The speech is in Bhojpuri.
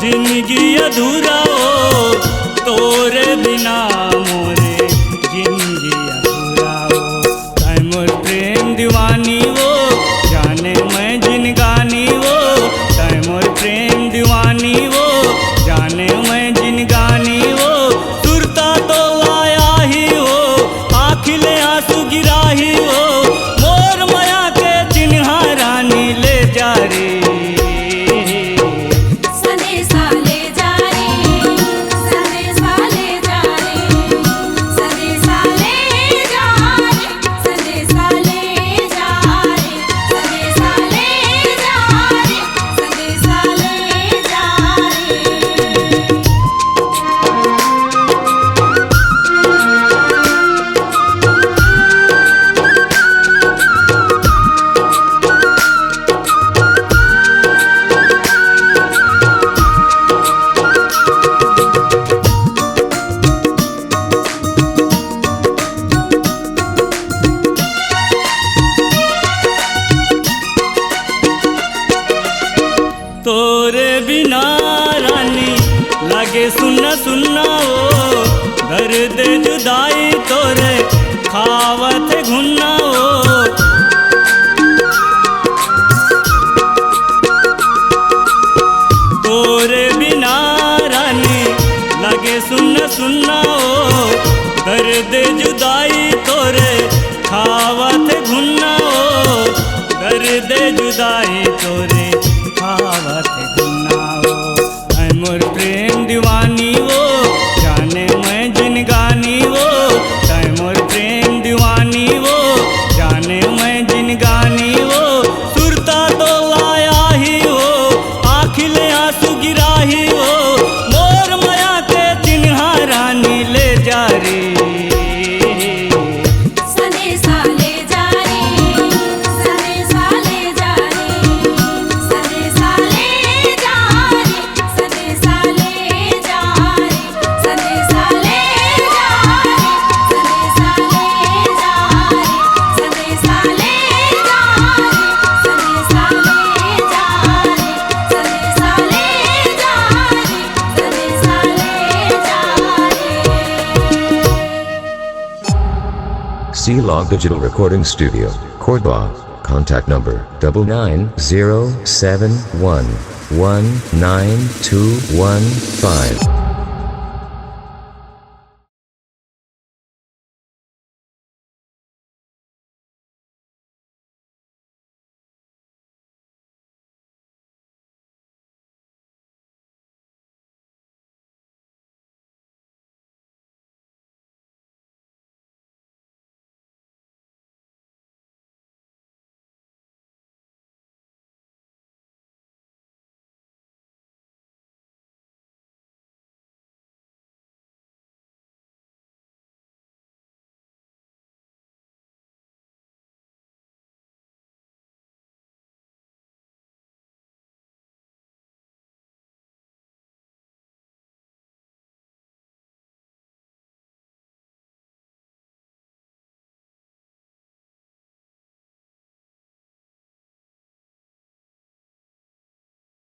जिंदगी अधूरा हो तोरे बिना मोरे जिंदगी अधूरा हो। तै मोर प्रेम दीवानी वो जाने मैं जिन गानी वो। तै मोर प्रेम दीवानी वो जाने मैं जिन गानी वो। सुरता तो लाया ही हो आखिले आंसू गिरा ही हो। मोर माया के चिन्हा रानी ले जा रे। तोरे बिना रानी लागे सुन्ना सुन्ना हो। दर्द जुदाई तोरे खावत घुन्ना हो। तोरे बिना रानी लागे सुन्ना सुन्ना हो। दर्द जुदाई तोरे खावत घुन्ना हो। दर्द जुदाई तोरे खावत घुन्ना हो। तै मोर प्रेम दीवानी वो जाने मैं जिन गानी वो। तै मोर प्रेम दीवानी वो जाने मैं जिन गानी वो। सुरता तो लाया ही हो आखिले आंसू गिरा ही हो। मोर माया के चिन्हा रानी ले जा रे। C-Log Digital Recording Studio, Cordoba. Contact number 99071192115.